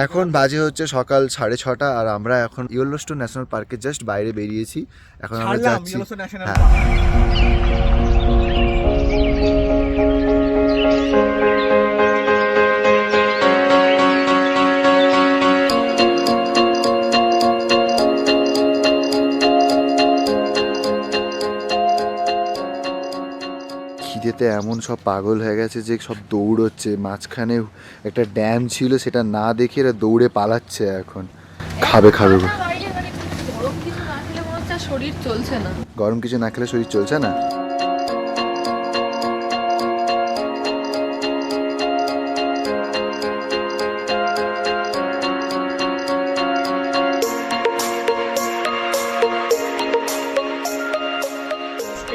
এখন বাজে হচ্ছে সকাল 6:30 আর আমরা এখন ইয়েলোস্টোন ন্যাশনাল পার্কের জাস্ট বাইরে বেরিয়েছি। এখন আমরা যাচ্ছি খিদেতে এমন সব পাগল হয়ে গেছে যে সব দৌড়চ্ছে। মাঝখানে একটা ড্যাম ছিল, সেটা না দেখে এরা দৌড়ে পালাচ্ছে। এখন খাবে শরীর চলছে না, গরম কিছু না খেলে শরীর চলছে না।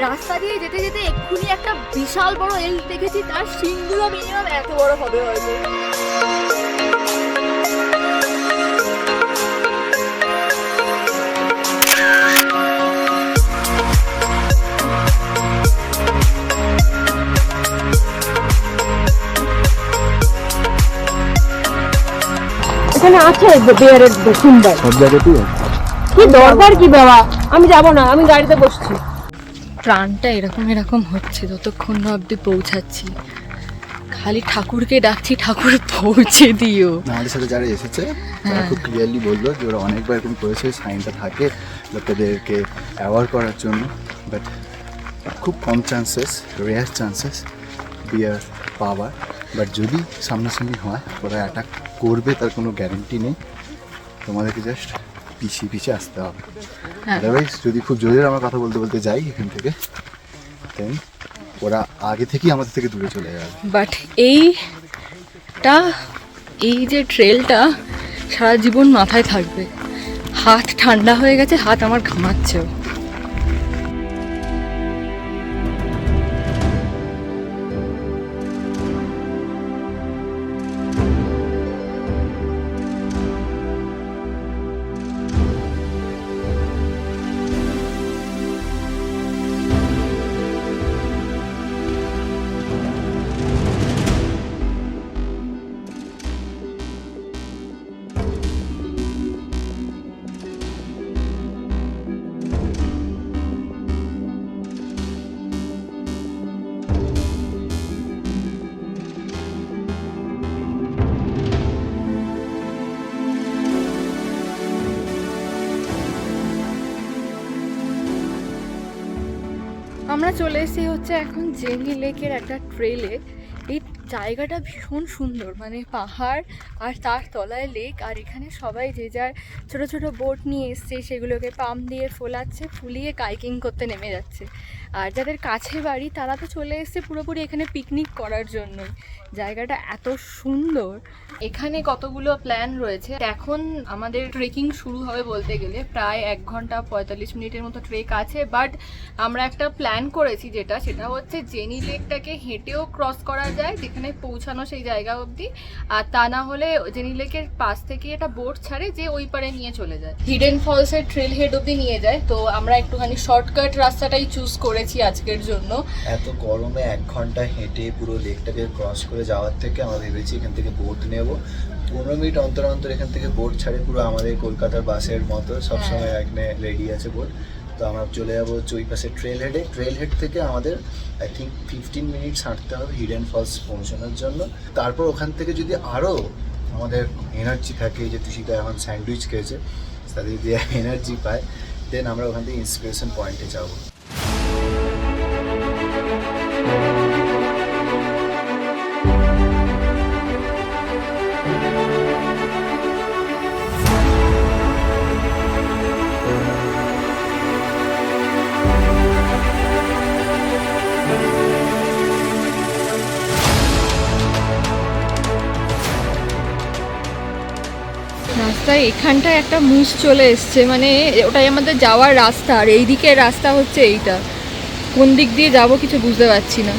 রাস্তা দিয়ে যেতে যেতে এক্ষুনি একটা বিশাল বড় এল দেখেছি, তার শিংগুলো মিনিমাম এত বড় হবে হয়তো। এখানে আছে বিয়ারের সিম্বল সব জায়গাতেই কি দরকার কি বাবা, আমি যাব না, আমি গাড়িতে বসছি। প্রাণটা এরকম এরকম হচ্ছে যতক্ষণ না অব্দি পৌঁছাচ্ছি। খালি ঠাকুরকে ডাকছি, ঠাকুর পৌঁছে দিও। আমাদের সাথে যারা এসেছে তারা খুব ক্লিয়ারলি বললো যে ওরা অনেকবার এরকম করেছে, সাইনটা থাকে লোকেদেরকে অ্যাওয়ার্ড করার জন্য, বাট খুব কম চান্সেস, রেয়ার চান্সেস বিয়ার পাওয়ার। বাট যদি সামনাসামনি হয় ওরা অ্যাটাক করবে তার কোনো গ্যারেন্টি নেই, তোমাদেরকে জাস্ট পিছিয়ে আসতে হবে। আদারওয়াইজ যদি খুব জোরে আমরা কথা বলতে বলতে যাই এখান থেকে, দেন ওরা আগে থেকেই আমাদের থেকে দূরে চলে যাবে। বাট এই যে ট্রেলটা সারা জীবন মাথায় থাকবে। হাত ঠান্ডা হয়ে গেছে, হাত আমার ঘামাচ্ছেও। আমরা চলে এসেছি হচ্ছে এখন জেনি লেকের একটা ট্রেলে। এই জায়গাটা ভীষণ সুন্দর, মানে পাহাড় আর তার তলায় লেক, আর এখানে সবাই যে যার ছোট ছোট বোট নিয়ে এসছে, সেগুলোকে পাম্প দিয়ে ফোলাচ্ছে, ফুলিয়ে কাইকিং করতে নেমে যাচ্ছে। আর যাদের কাছে বাড়ি তারা তো চলে এসছে পুরোপুরি এখানে পিকনিক করার জন্য। জায়গাটা এত সুন্দর। এখানে কতগুলো প্ল্যান রয়েছে। এখন আমাদের ট্রেকিং শুরু হবে বলতে গেলে প্রায় 1 ঘন্টা 45 মিনিটের মতো ট্রেক আছে। বাট আমরা একটা প্ল্যান করেছি সেটা হচ্ছে জেনি লেকটাকে হেঁটেও ক্রস করা যায়, যেখানে পৌঁছানো সেই জায়গা অবধি। আর তা না হলে জেনি লেকের পাশ থেকে একটা বোট ছাড়ে যে ওই পারে নিয়ে চলে যায়, হিডেন ফলসের ট্রেল হেড অবধি নিয়ে যায়। তো আমরা একটুখানি শর্টকাট রাস্তাটাই চুজ করেছি আজকের জন্য। এত গরমে 1 ঘন্টা হেঁটে পুরো লেকটাকে ক্রস করে যাওয়ার থেকে আমরা ভেবেছি এখান থেকে বোট নেব। 15 মিনিট অন্তর অন্তর এখান থেকে বোট ছাড়ে, পুরো আমাদের কলকাতার বাসের মতো সবসময় এখানে রেডি আছে বোট। তো আমরা চলে যাবো হচ্ছে ওই পাশে ট্রেল হেড থেকে আমাদের আই থিঙ্ক 15 মিনিটস হাঁটতে হবে হিডেন ফলস পৌঁছানোর জন্য। তারপর ওখান থেকে যদি আরও আমাদের এনার্জি থাকে, যে তুষিতা এখন স্যান্ডউইচ খেয়েছে, তাদের যদি এনার্জি পায়, দেন আমরা ওখান থেকে ইন্সপিরেশন পয়েন্টে যাবো। রাস্তায় এখানটায় একটা মুস চলে এসছে, মানে ওটাই আমাদের যাওয়ার রাস্তা। আর এই দিকের রাস্তা হচ্ছে এইটা। কোন দিক দিয়ে যাব কিছু বুঝতে পারছি না।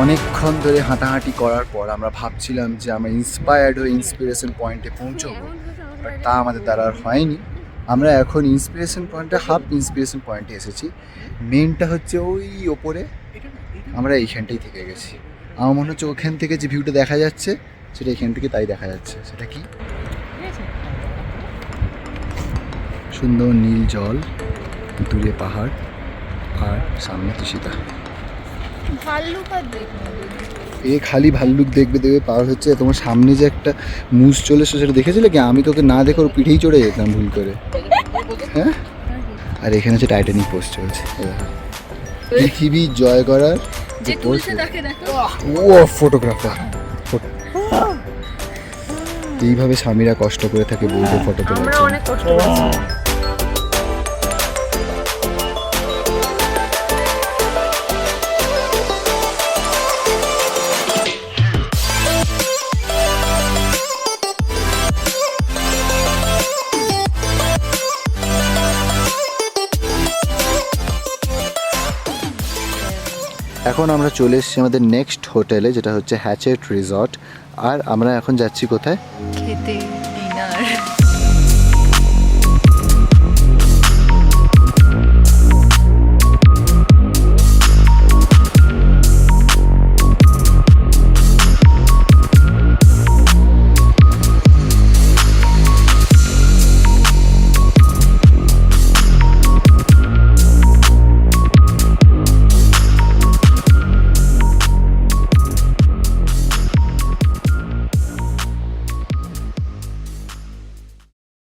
অনেকক্ষণ ধরে হাঁটাহাঁটি করার পর আমরা ভাবছিলাম যে আমরা ইন্সপায়ার্ড হয়ে ইন্সপিরেশন পয়েন্টে পৌঁছবো, বাট তা আমাদের দ্বারা আর হয়নি। আমরা এখন ইন্সপিরেশন পয়েন্টে হাফ ইন্সপিরেশন পয়েন্টে এসেছি, মেনটা হচ্ছে ওই ওপরে, আমরা এইখানটাই থেকে গেছি। আমার মনে হচ্ছে ওখান থেকে যে ভিউটা দেখা যাচ্ছে সেটা এখান থেকে তাই দেখা যাচ্ছে। সেটা কি সুন্দর নীল জল, দূরে পাহাড় আর সামনে তুষিতা। ভাল্লুক আর দেখবো। এ খালি ভাল্লুক দেখবে দেখবে পার হচ্ছে। তোমার সামনে যে একটা মুস চলে এসেছে সেটা দেখেছিলে কি? আমি তোকে না দেখে ওর পিঠেই চড়ে যেতাম ভুল করে। হ্যাঁ, আর এখানে হচ্ছে টাইটানিক পোস্ট চলছে। এই দেখো। পৃথিবী জয় করার যে তুলছে তাকে দেখো। ও ফটোগ্রাফার। এইভাবে স্বামীরা কষ্ট করে থাকে বউকে ফটো তোলার আমরা জন্য। অনেক কষ্ট করেছি। এখন আমরা চলে এসেছি আমাদের নেক্সট হোটেলে, যেটা হচ্ছে হ্যাচেট রিসর্ট। আর আমরা এখন যাচ্ছি কোথায়? খেতে